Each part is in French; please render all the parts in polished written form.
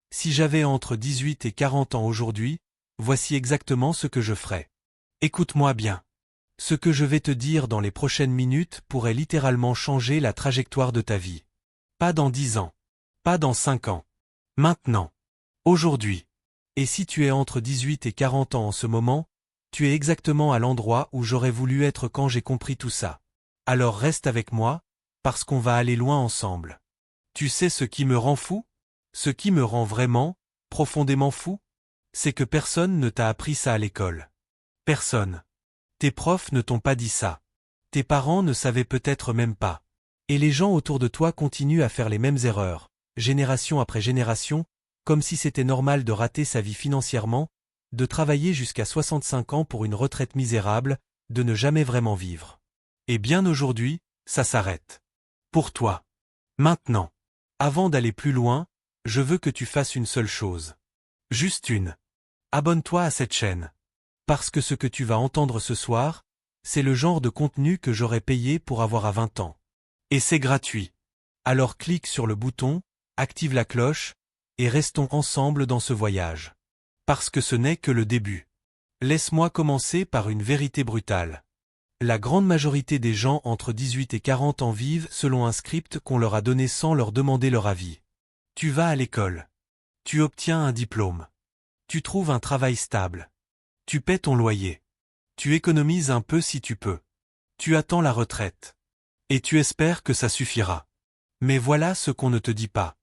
Si j'avais entre 18 et 40 ans aujourd'hui, voici exactement ce que je ferais. Écoute-moi bien. Ce que je vais te dire dans les prochaines minutes pourrait littéralement changer la trajectoire de ta vie. Pas dans 10 ans. Pas dans 5 ans. Maintenant. Aujourd'hui. Et si tu es entre 18 et 40 ans en ce moment, tu es exactement à l'endroit où j'aurais voulu être quand j'ai compris tout ça. Alors reste avec moi, parce qu'on va aller loin ensemble. Tu sais ce qui me rend fou? Ce qui me rend vraiment, profondément fou? C'est que personne ne t'a appris ça à l'école. Personne. Tes profs ne t'ont pas dit ça. Tes parents ne savaient peut-être même pas. Et les gens autour de toi continuent à faire les mêmes erreurs, génération après génération, comme si c'était normal de rater sa vie financièrement, de travailler jusqu'à 65 ans pour une retraite misérable, de ne jamais vraiment vivre. Et bien aujourd'hui, ça s'arrête. Pour toi. Maintenant. Avant d'aller plus loin, je veux que tu fasses une seule chose. Juste une. Abonne-toi à cette chaîne. Parce que ce que tu vas entendre ce soir, c'est le genre de contenu que j'aurais payé pour avoir à 20 ans. Et c'est gratuit. Alors clique sur le bouton, active la cloche, et restons ensemble dans ce voyage. Parce que ce n'est que le début. Laisse-moi commencer par une vérité brutale. La grande majorité des gens entre 18 et 40 ans vivent selon un script qu'on leur a donné sans leur demander leur avis. Tu vas à l'école. Tu obtiens un diplôme. Tu trouves un travail stable. Tu paies ton loyer. Tu économises un peu si tu peux. Tu attends la retraite. Et tu espères que ça suffira. Mais voilà ce qu'on ne te dit pas.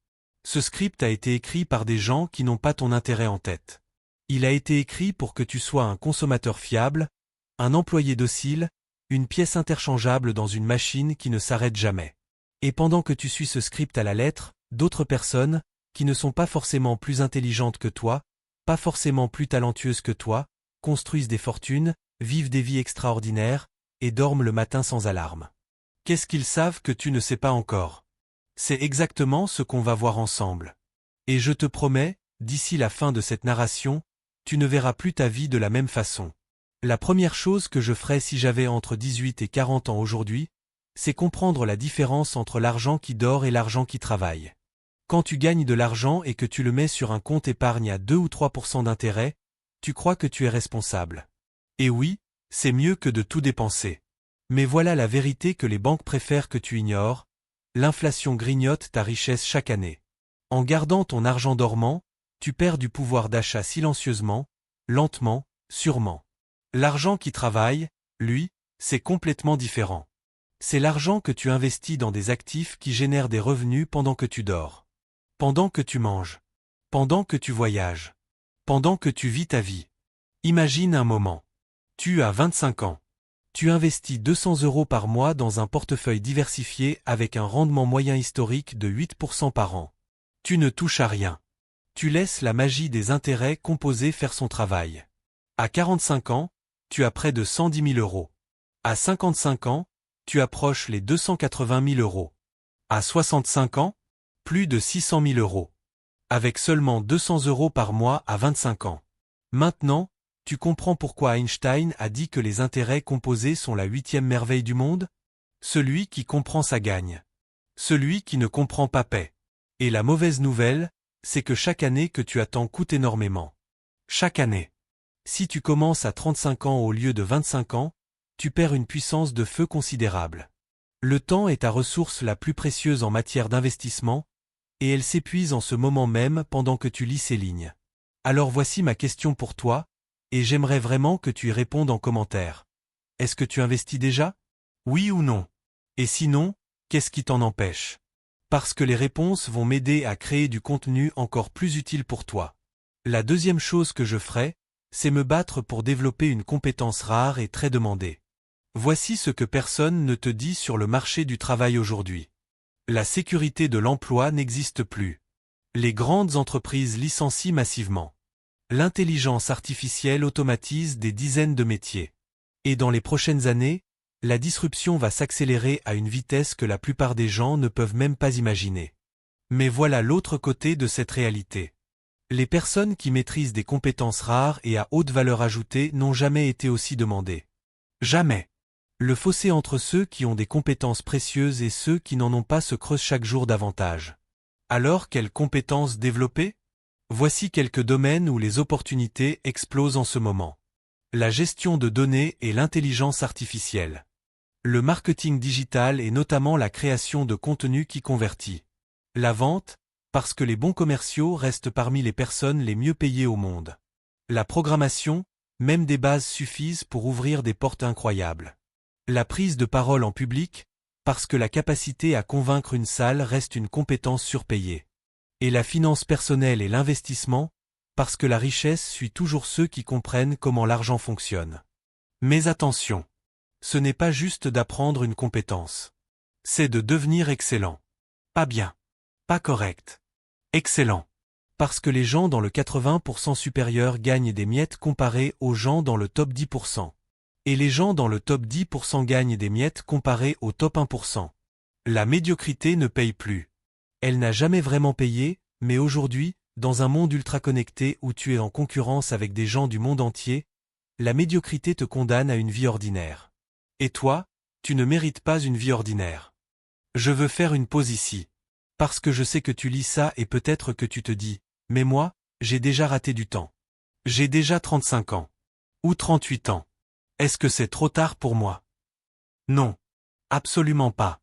Ce script a été écrit par des gens qui n'ont pas ton intérêt en tête. Il a été écrit pour que tu sois un consommateur fiable, un employé docile, une pièce interchangeable dans une machine qui ne s'arrête jamais. Et pendant que tu suis ce script à la lettre, d'autres personnes, qui ne sont pas forcément plus intelligentes que toi, pas forcément plus talentueuses que toi, construisent des fortunes, vivent des vies extraordinaires, et dorment le matin sans alarme. Qu'est-ce qu'ils savent que tu ne sais pas encore? C'est exactement ce qu'on va voir ensemble. Et je te promets, d'ici la fin de cette narration, tu ne verras plus ta vie de la même façon. La première chose que je ferais si j'avais entre 18 et 40 ans aujourd'hui, c'est comprendre la différence entre l'argent qui dort et l'argent qui travaille. Quand tu gagnes de l'argent et que tu le mets sur un compte épargne à 2 ou 3% d'intérêt, tu crois que tu es responsable. Et oui, c'est mieux que de tout dépenser. Mais voilà la vérité que les banques préfèrent que tu ignores, l'inflation grignote ta richesse chaque année. En gardant ton argent dormant, tu perds du pouvoir d'achat silencieusement, lentement, sûrement. L'argent qui travaille, lui, c'est complètement différent. C'est l'argent que tu investis dans des actifs qui génèrent des revenus pendant que tu dors. Pendant que tu manges. Pendant que tu voyages. Pendant que tu vis ta vie. Imagine un moment. Tu as 25 ans. Tu investis 200 € par mois dans un portefeuille diversifié avec un rendement moyen historique de 8% par an. Tu ne touches à rien. Tu laisses la magie des intérêts composés faire son travail. À 45 ans, tu as près de 110 000 €. À 55 ans, tu approches les 280 000 €. À 65 ans, plus de 600 000 €. Avec seulement 200 € par mois à 25 ans. Maintenant, tu comprends pourquoi Einstein a dit que les intérêts composés sont la 8e merveille du monde? Celui qui comprend ça gagne. Celui qui ne comprend pas paie. Et la mauvaise nouvelle, c'est que chaque année que tu attends coûte énormément. Chaque année. Si tu commences à 35 ans au lieu de 25 ans, tu perds une puissance de feu considérable. Le temps est ta ressource la plus précieuse en matière d'investissement, et elle s'épuise en ce moment même pendant que tu lis ces lignes. Alors voici ma question pour toi, et j'aimerais vraiment que tu y répondes en commentaire. Est-ce que tu investis déjà? Oui ou non? Et sinon, qu'est-ce qui t'en empêche? Parce que les réponses vont m'aider à créer du contenu encore plus utile pour toi. La deuxième chose que je ferai, c'est me battre pour développer une compétence rare et très demandée. Voici ce que personne ne te dit sur le marché du travail aujourd'hui. La sécurité de l'emploi n'existe plus. Les grandes entreprises licencient massivement. L'intelligence artificielle automatise des dizaines de métiers. Et dans les prochaines années, la disruption va s'accélérer à une vitesse que la plupart des gens ne peuvent même pas imaginer. Mais voilà l'autre côté de cette réalité. Les personnes qui maîtrisent des compétences rares et à haute valeur ajoutée n'ont jamais été aussi demandées. Jamais. Le fossé entre ceux qui ont des compétences précieuses et ceux qui n'en ont pas se creuse chaque jour davantage. Alors quelles compétences développer? Voici quelques domaines où les opportunités explosent en ce moment. La gestion de données et l'intelligence artificielle. Le marketing digital et notamment la création de contenu qui convertit. La vente, parce que les bons commerciaux restent parmi les personnes les mieux payées au monde. La programmation, même des bases suffisent pour ouvrir des portes incroyables. La prise de parole en public, parce que la capacité à convaincre une salle reste une compétence surpayée. Et la finance personnelle et l'investissement, parce que la richesse suit toujours ceux qui comprennent comment l'argent fonctionne. Mais attention, ce n'est pas juste d'apprendre une compétence. C'est de devenir excellent. Pas bien. Pas correct. Excellent. Parce que les gens dans le 80% supérieur gagnent des miettes comparés aux gens dans le top 10%. Et les gens dans le top 10% gagnent des miettes comparés au top 1%. La médiocrité ne paye plus. Elle n'a jamais vraiment payé, mais aujourd'hui, dans un monde ultra connecté où tu es en concurrence avec des gens du monde entier, la médiocrité te condamne à une vie ordinaire. Et toi, tu ne mérites pas une vie ordinaire. Je veux faire une pause ici. Parce que je sais que tu lis ça et peut-être que tu te dis, mais moi, j'ai déjà raté du temps. J'ai déjà 35 ans. Ou 38 ans. Est-ce que c'est trop tard pour moi? Non. Absolument pas.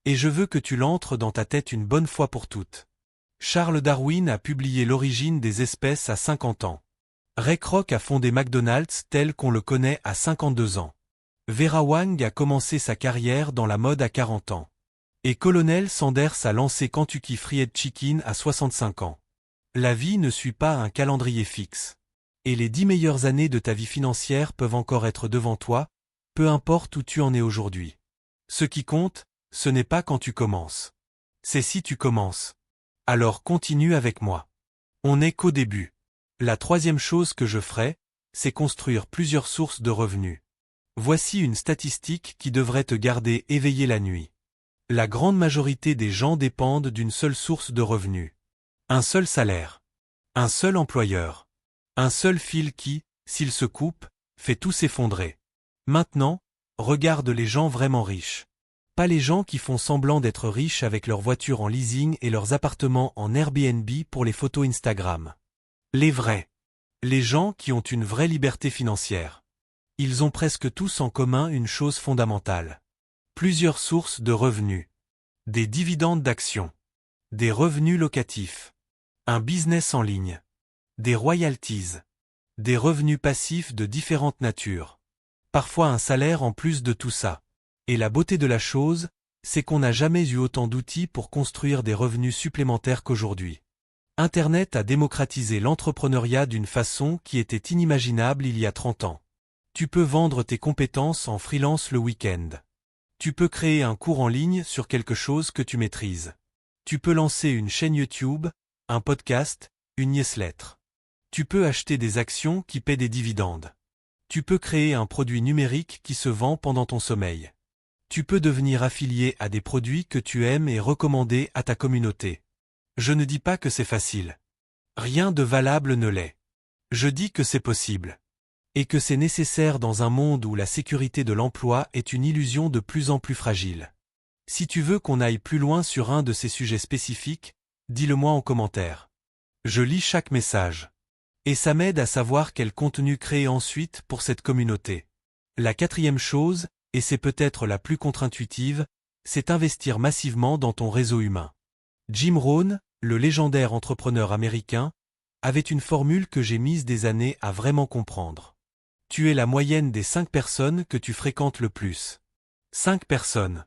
Et je veux que tu l'entres dans ta tête une bonne fois pour toutes. Charles Darwin a publié L'origine des espèces à 50 ans. Ray Kroc a fondé McDonald's tel qu'on le connaît à 52 ans. Vera Wang a commencé sa carrière dans la mode à 40 ans. Et Colonel Sanders a lancé Kentucky Fried Chicken à 65 ans. La vie ne suit pas un calendrier fixe. Et les 10 meilleures années de ta vie financière peuvent encore être devant toi, peu importe où tu en es aujourd'hui. Ce qui compte, ce n'est pas quand tu commences. C'est si tu commences. Alors continue avec moi. On n'est qu'au début. La troisième chose que je ferai, c'est construire plusieurs sources de revenus. Voici une statistique qui devrait te garder éveillé la nuit. La grande majorité des gens dépendent d'une seule source de revenus. Un seul salaire. Un seul employeur. Un seul fil qui, s'il se coupe, fait tout s'effondrer. Maintenant, regarde les gens vraiment riches. Pas les gens qui font semblant d'être riches avec leurs voitures en leasing et leurs appartements en Airbnb pour les photos Instagram. Les vrais. Les gens qui ont une vraie liberté financière. Ils ont presque tous en commun une chose fondamentale. Plusieurs sources de revenus. Des dividendes d'actions. Des revenus locatifs. Un business en ligne. Des royalties. Des revenus passifs de différentes natures. Parfois un salaire en plus de tout ça. Et la beauté de la chose, c'est qu'on n'a jamais eu autant d'outils pour construire des revenus supplémentaires qu'aujourd'hui. Internet a démocratisé l'entrepreneuriat d'une façon qui était inimaginable il y a 30 ans. Tu peux vendre tes compétences en freelance le week-end. Tu peux créer un cours en ligne sur quelque chose que tu maîtrises. Tu peux lancer une chaîne YouTube, un podcast, une newsletter. Tu peux acheter des actions qui paient des dividendes. Tu peux créer un produit numérique qui se vend pendant ton sommeil. Tu peux devenir affilié à des produits que tu aimes et recommander à ta communauté. Je ne dis pas que c'est facile. Rien de valable ne l'est. Je dis que c'est possible. Et que c'est nécessaire dans un monde où la sécurité de l'emploi est une illusion de plus en plus fragile. Si tu veux qu'on aille plus loin sur un de ces sujets spécifiques, dis-le-moi en commentaire. Je lis chaque message. Et ça m'aide à savoir quel contenu créer ensuite pour cette communauté. La quatrième chose, et c'est peut-être la plus contre-intuitive, c'est investir massivement dans ton réseau humain. Jim Rohn, le légendaire entrepreneur américain, avait une formule que j'ai mise des années à vraiment comprendre. Tu es la moyenne des 5 personnes que tu fréquentes le plus. 5 personnes.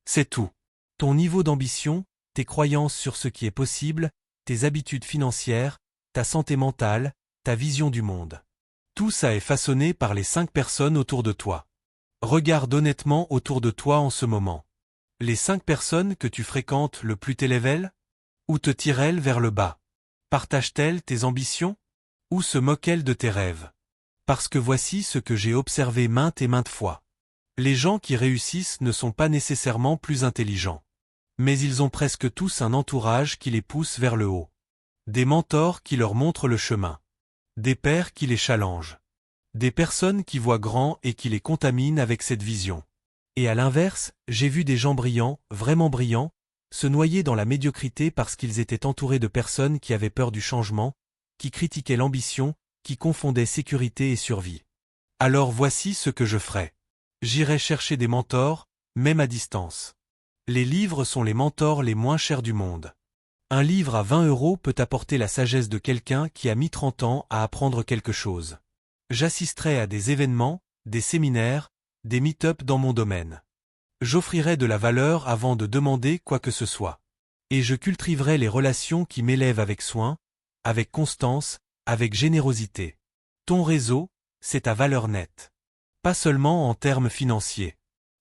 C'est tout. Ton niveau d'ambition, tes croyances sur ce qui est possible, tes habitudes financières, ta santé mentale, ta vision du monde. Tout ça est façonné par les 5 personnes autour de toi. Regarde honnêtement autour de toi en ce moment. Les 5 personnes que tu fréquentes le plus t'élèvent-elles? Ou te tirent-elles vers le bas? Partagent-elles tes ambitions? Ou se moquent-elles de tes rêves? Parce que voici ce que j'ai observé maintes et maintes fois. Les gens qui réussissent ne sont pas nécessairement plus intelligents. Mais ils ont presque tous un entourage qui les pousse vers le haut. Des mentors qui leur montrent le chemin. Des pairs qui les challengent. Des personnes qui voient grand et qui les contaminent avec cette vision. Et à l'inverse, j'ai vu des gens brillants, vraiment brillants, se noyer dans la médiocrité parce qu'ils étaient entourés de personnes qui avaient peur du changement, qui critiquaient l'ambition, qui confondaient sécurité et survie. Alors voici ce que je ferai. J'irai chercher des mentors, même à distance. Les livres sont les mentors les moins chers du monde. Un livre à 20 € peut apporter la sagesse de quelqu'un qui a mis 30 ans à apprendre quelque chose. J'assisterai à des événements, des séminaires, des meet-up dans mon domaine. J'offrirai de la valeur avant de demander quoi que ce soit. Et je cultiverai les relations qui m'élèvent avec soin, avec constance, avec générosité. Ton réseau, c'est ta valeur nette. Pas seulement en termes financiers.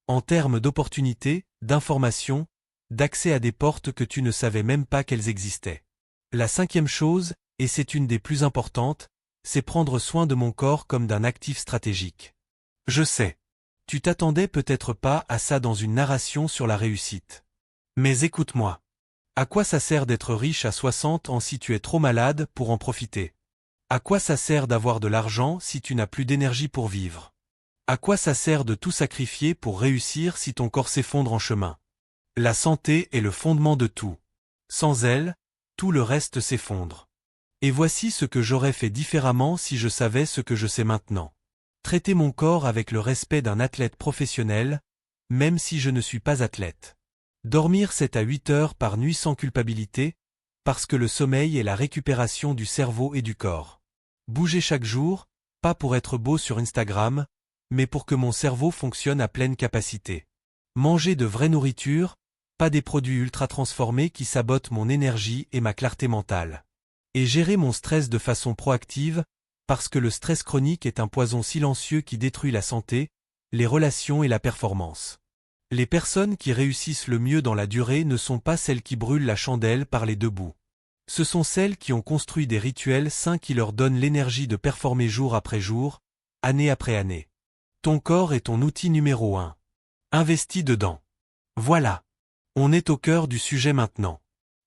En termes d'opportunités, d'informations, d'accès à des portes que tu ne savais même pas qu'elles existaient. La 5e chose, et c'est une des plus importantes, c'est prendre soin de mon corps comme d'un actif stratégique. Je sais. Tu t'attendais peut-être pas à ça dans une narration sur la réussite. Mais écoute-moi. À quoi ça sert d'être riche à 60 ans si tu es trop malade pour en profiter? À quoi ça sert d'avoir de l'argent si tu n'as plus d'énergie pour vivre? À quoi ça sert de tout sacrifier pour réussir si ton corps s'effondre en chemin? La santé est le fondement de tout. Sans elle, tout le reste s'effondre. Et voici ce que j'aurais fait différemment si je savais ce que je sais maintenant. Traiter mon corps avec le respect d'un athlète professionnel, même si je ne suis pas athlète. Dormir 7 à 8 heures par nuit sans culpabilité, parce que le sommeil est la récupération du cerveau et du corps. Bouger chaque jour, pas pour être beau sur Instagram, mais pour que mon cerveau fonctionne à pleine capacité. Manger de vraie nourriture, pas des produits ultra transformés qui sabotent mon énergie et ma clarté mentale. Et gérer mon stress de façon proactive, parce que le stress chronique est un poison silencieux qui détruit la santé, les relations et la performance. Les personnes qui réussissent le mieux dans la durée ne sont pas celles qui brûlent la chandelle par les deux bouts. Ce sont celles qui ont construit des rituels sains qui leur donnent l'énergie de performer jour après jour, année après année. Ton corps est ton outil numéro 1. Investis dedans. Voilà. On est au cœur du sujet maintenant.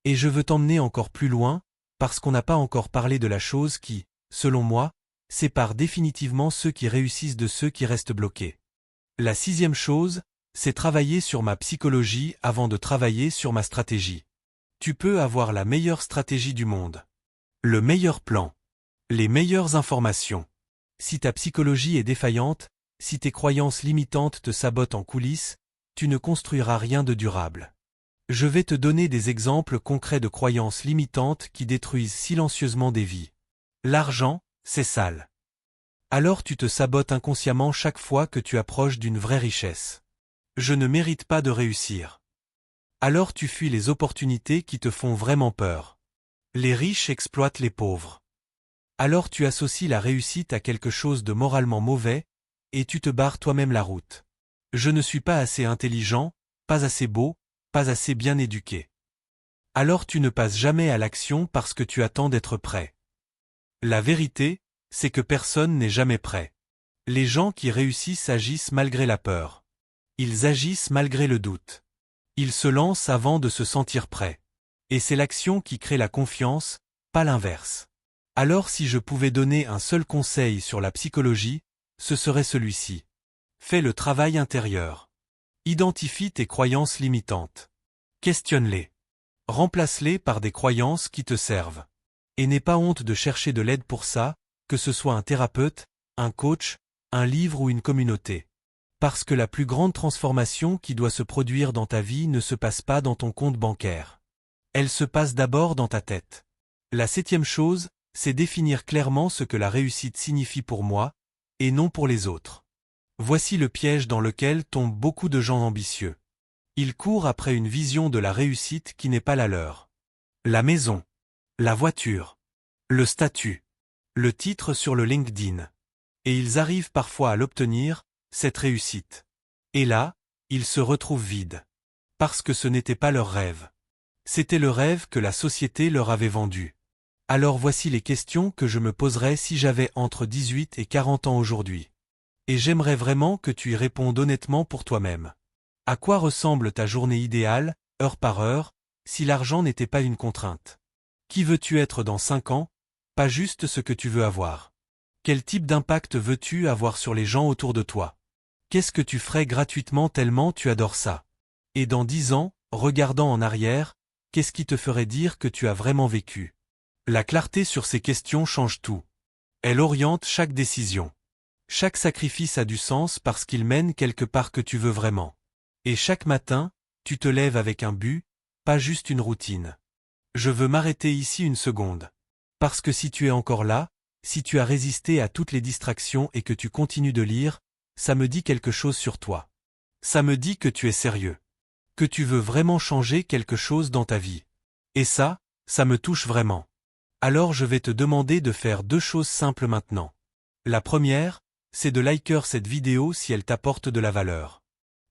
Et je veux t'emmener encore plus loin, parce qu'on n'a pas encore parlé de la chose qui, selon moi, sépare définitivement ceux qui réussissent de ceux qui restent bloqués. La 6e chose, c'est travailler sur ma psychologie avant de travailler sur ma stratégie. Tu peux avoir la meilleure stratégie du monde. Le meilleur plan. Les meilleures informations. Si ta psychologie est défaillante, si tes croyances limitantes te sabotent en coulisses, tu ne construiras rien de durable. Je vais te donner des exemples concrets de croyances limitantes qui détruisent silencieusement des vies. L'argent, c'est sale. Alors tu te sabotes inconsciemment chaque fois que tu approches d'une vraie richesse. Je ne mérite pas de réussir. Alors tu fuis les opportunités qui te font vraiment peur. Les riches exploitent les pauvres. Alors tu associes la réussite à quelque chose de moralement mauvais, et tu te barres toi-même la route. Je ne suis pas assez intelligent, pas assez beau, pas assez bien éduqué. Alors tu ne passes jamais à l'action parce que tu attends d'être prêt. La vérité, c'est que personne n'est jamais prêt. Les gens qui réussissent agissent malgré la peur. Ils agissent malgré le doute. Ils se lancent avant de se sentir prêts. Et c'est l'action qui crée la confiance, pas l'inverse. Alors si je pouvais donner un seul conseil sur la psychologie, ce serait celui-ci. Fais le travail intérieur. Identifie tes croyances limitantes. Questionne-les. Remplace-les par des croyances qui te servent. Et n'aie pas honte de chercher de l'aide pour ça, que ce soit un thérapeute, un coach, un livre ou une communauté. Parce que la plus grande transformation qui doit se produire dans ta vie ne se passe pas dans ton compte bancaire. Elle se passe d'abord dans ta tête. La 7e chose, c'est définir clairement ce que la réussite signifie pour moi, et non pour les autres. Voici le piège dans lequel tombent beaucoup de gens ambitieux. Ils courent après une vision de la réussite qui n'est pas la leur. La maison, la voiture, le statut, le titre sur le LinkedIn. Et ils arrivent parfois à l'obtenir, cette réussite. Et là, ils se retrouvent vides. Parce que ce n'était pas leur rêve. C'était le rêve que la société leur avait vendu. Alors voici les questions que je me poserais si j'avais entre 18 et 40 ans aujourd'hui. Et j'aimerais vraiment que tu y répondes honnêtement pour toi-même. À quoi ressemble ta journée idéale, heure par heure, si l'argent n'était pas une contrainte? Qui veux-tu être dans 5 ans, pas juste ce que tu veux avoir? Quel type d'impact veux-tu avoir sur les gens autour de toi? Qu'est-ce que tu ferais gratuitement tellement tu adores ça? Et dans 10 ans, regardant en arrière, qu'est-ce qui te ferait dire que tu as vraiment vécu? La clarté sur ces questions change tout. Elle oriente chaque décision. Chaque sacrifice a du sens parce qu'il mène quelque part que tu veux vraiment. Et chaque matin, tu te lèves avec un but, pas juste une routine. Je veux m'arrêter ici une seconde. Parce que si tu es encore là, si tu as résisté à toutes les distractions et que tu continues de lire, ça me dit quelque chose sur toi. Ça me dit que tu es sérieux. Que tu veux vraiment changer quelque chose dans ta vie. Et ça me touche vraiment. Alors je vais te demander de faire 2 choses simples maintenant. La première, c'est de liker cette vidéo si elle t'apporte de la valeur.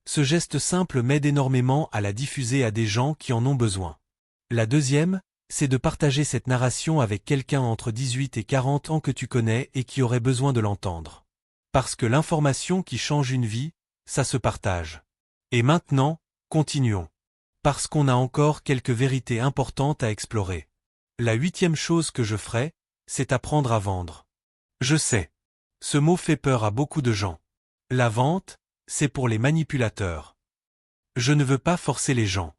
Ce geste simple m'aide énormément à la diffuser à des gens qui en ont besoin. La deuxième, c'est de partager cette narration avec quelqu'un entre 18 et 40 ans que tu connais et qui aurait besoin de l'entendre. Parce que l'information qui change une vie, ça se partage. Et maintenant, continuons. Parce qu'on a encore quelques vérités importantes à explorer. La 8e chose que je ferai, c'est apprendre à vendre. Je sais. Ce mot fait peur à beaucoup de gens. La vente, c'est pour les manipulateurs. Je ne veux pas forcer les gens.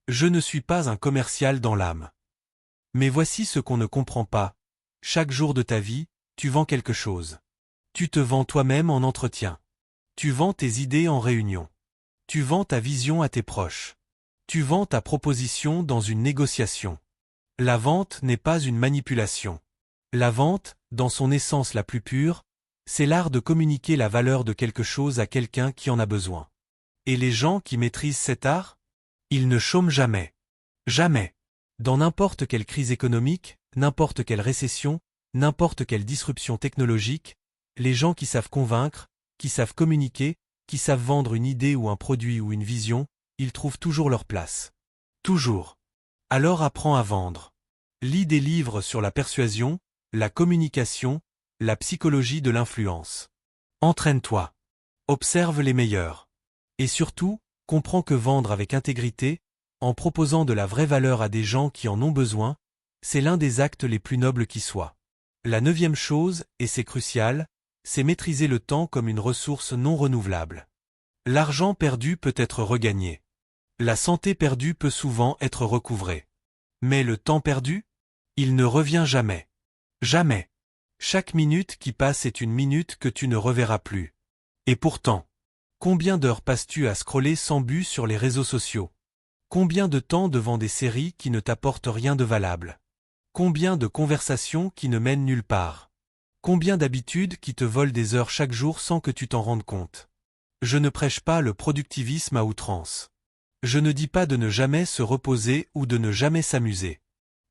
Je ne suis pas un commercial dans l'âme. Mais voici ce qu'on ne comprend pas. Chaque jour de ta vie, tu vends quelque chose. Tu te vends toi-même en entretien. Tu vends tes idées en réunion. Tu vends ta vision à tes proches. Tu vends ta proposition dans une négociation. La vente n'est pas une manipulation. La vente, dans son essence la plus pure, c'est l'art de communiquer la valeur de quelque chose à quelqu'un qui en a besoin. Et les gens qui maîtrisent cet art, ils ne chôment jamais. Jamais. Dans n'importe quelle crise économique, n'importe quelle récession, n'importe quelle disruption technologique, les gens qui savent convaincre, qui savent communiquer, qui savent vendre une idée ou un produit ou une vision, ils trouvent toujours leur place. Toujours. Alors apprends à vendre. Lis des livres sur la persuasion, la communication, la psychologie de l'influence. Entraîne-toi. Observe les meilleurs. Et surtout, comprends que vendre avec intégrité, en proposant de la vraie valeur à des gens qui en ont besoin, c'est l'un des actes les plus nobles qui soient. La 9e chose, et c'est crucial, c'est maîtriser le temps comme une ressource non renouvelable. L'argent perdu peut être regagné. La santé perdue peut souvent être recouvrée. Mais le temps perdu? Il ne revient jamais. Jamais. Chaque minute qui passe est une minute que tu ne reverras plus. Et pourtant, combien d'heures passes-tu à scroller sans but sur les réseaux sociaux? Combien de temps devant des séries qui ne t'apportent rien de valable? Combien de conversations qui ne mènent nulle part? Combien d'habitudes qui te volent des heures chaque jour sans que tu t'en rendes compte? Je ne prêche pas le productivisme à outrance. Je ne dis pas de ne jamais se reposer ou de ne jamais s'amuser.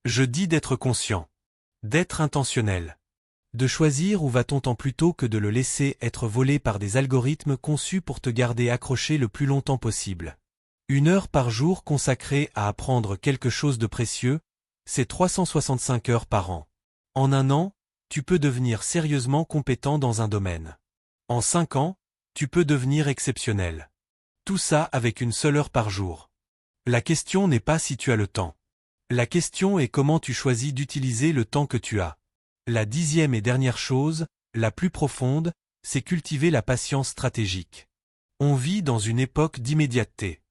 Je dis d'être conscient. D'être intentionnel. De choisir où va ton temps plutôt que de le laisser être volé par des algorithmes conçus pour te garder accroché le plus longtemps possible. 1 heure par jour consacrée à apprendre quelque chose de précieux, c'est 365 heures par an. En 1 an, tu peux devenir sérieusement compétent dans un domaine. En 5 ans, tu peux devenir exceptionnel. Tout ça avec 1 seule heure par jour. La question n'est pas si tu as le temps. La question est comment tu choisis d'utiliser le temps que tu as. La 10e et dernière chose, la plus profonde, c'est cultiver la patience stratégique. On vit dans une époque d'immédiateté.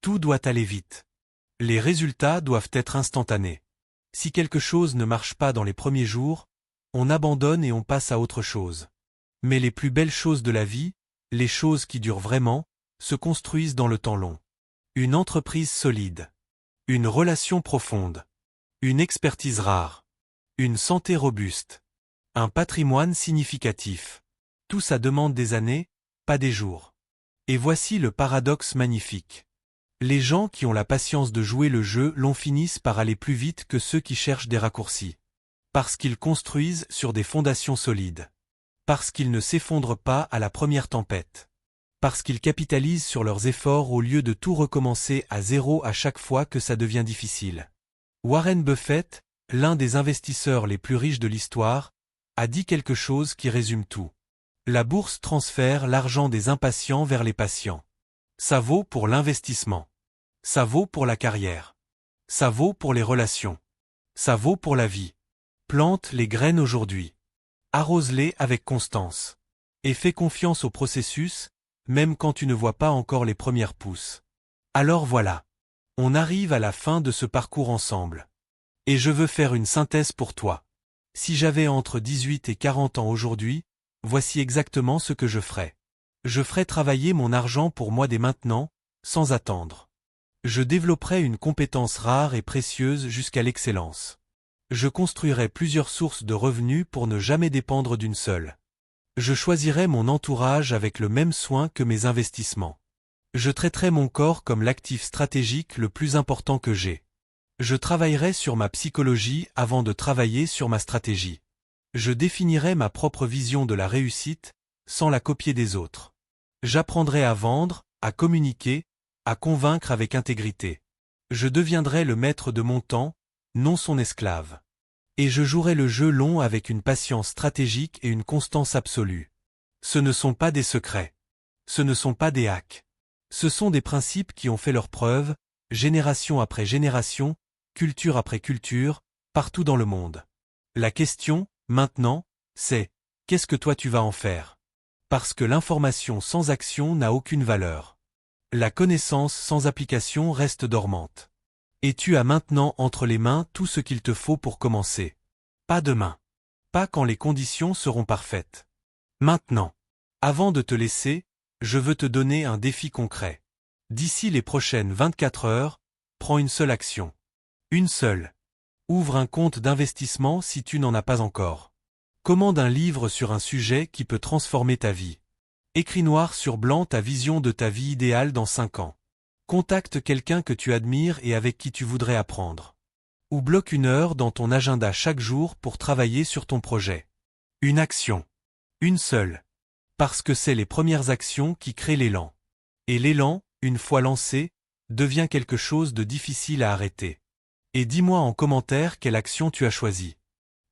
Tout doit aller vite. Les résultats doivent être instantanés. Si quelque chose ne marche pas dans les premiers jours, on abandonne et on passe à autre chose. Mais les plus belles choses de la vie, les choses qui durent vraiment, se construisent dans le temps long. Une entreprise solide. Une relation profonde. Une expertise rare. Une santé robuste. Un patrimoine significatif. Tout ça demande des années, pas des jours. Et voici le paradoxe magnifique. Les gens qui ont la patience de jouer le jeu long finissent par aller plus vite que ceux qui cherchent des raccourcis. Parce qu'ils construisent sur des fondations solides. Parce qu'ils ne s'effondrent pas à la première tempête. Parce qu'ils capitalisent sur leurs efforts au lieu de tout recommencer à zéro à chaque fois que ça devient difficile. Warren Buffett, l'un des investisseurs les plus riches de l'histoire, a dit quelque chose qui résume tout. La bourse transfère l'argent des impatients vers les patients. Ça vaut pour l'investissement. Ça vaut pour la carrière. Ça vaut pour les relations. Ça vaut pour la vie. Plante les graines aujourd'hui. Arrose-les avec constance. Et fais confiance au processus, même quand tu ne vois pas encore les premières pousses. Alors voilà. On arrive à la fin de ce parcours ensemble. Et je veux faire une synthèse pour toi. Si j'avais entre 18 et 40 ans aujourd'hui, voici exactement ce que je ferais. Je ferais travailler mon argent pour moi dès maintenant, sans attendre. Je développerais une compétence rare et précieuse jusqu'à l'excellence. Je construirais plusieurs sources de revenus pour ne jamais dépendre d'une seule. Je choisirais mon entourage avec le même soin que mes investissements. Je traiterais mon corps comme l'actif stratégique le plus important que j'ai. Je travaillerai sur ma psychologie avant de travailler sur ma stratégie. Je définirai ma propre vision de la réussite, sans la copier des autres. J'apprendrai à vendre, à communiquer, à convaincre avec intégrité. Je deviendrai le maître de mon temps, non son esclave. Et je jouerai le jeu long avec une patience stratégique et une constance absolue. Ce ne sont pas des secrets. Ce ne sont pas des hacks. Ce sont des principes qui ont fait leurs preuves, génération après génération, culture après culture, partout dans le monde. La question, maintenant, c'est « qu'est-ce que toi tu vas en faire ?» Parce que l'information sans action n'a aucune valeur. La connaissance sans application reste dormante. Et tu as maintenant entre les mains tout ce qu'il te faut pour commencer. Pas demain. Pas quand les conditions seront parfaites. Maintenant. Avant de te laisser, je veux te donner un défi concret. D'ici les prochaines 24 heures, prends une seule action. Une seule. Ouvre un compte d'investissement si tu n'en as pas encore. Commande un livre sur un sujet qui peut transformer ta vie. Écris noir sur blanc ta vision de ta vie idéale dans 5 ans. Contacte quelqu'un que tu admires et avec qui tu voudrais apprendre. Ou bloque 1 heure dans ton agenda chaque jour pour travailler sur ton projet. Une action. Une seule. Parce que c'est les premières actions qui créent l'élan. Et l'élan, une fois lancé, devient quelque chose de difficile à arrêter. Et dis-moi en commentaire quelle action tu as choisie.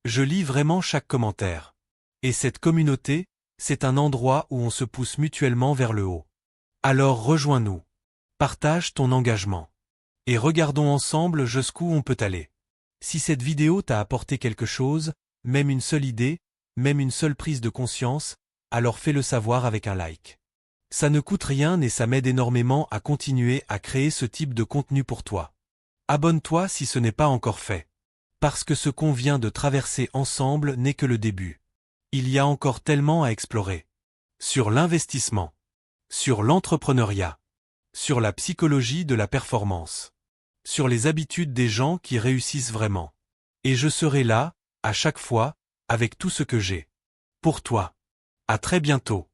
Je lis vraiment chaque commentaire. Et cette communauté, c'est un endroit où on se pousse mutuellement vers le haut. Alors rejoins-nous. Partage ton engagement. Et regardons ensemble jusqu'où on peut aller. Si cette vidéo t'a apporté quelque chose, même une seule idée, même une seule prise de conscience, alors fais-le savoir avec un like. Ça ne coûte rien et ça m'aide énormément à continuer à créer ce type de contenu pour toi. Abonne-toi si ce n'est pas encore fait. Parce que ce qu'on vient de traverser ensemble n'est que le début. Il y a encore tellement à explorer. Sur l'investissement. Sur l'entrepreneuriat. Sur la psychologie de la performance. Sur les habitudes des gens qui réussissent vraiment. Et je serai là, à chaque fois, avec tout ce que j'ai. Pour toi. À très bientôt.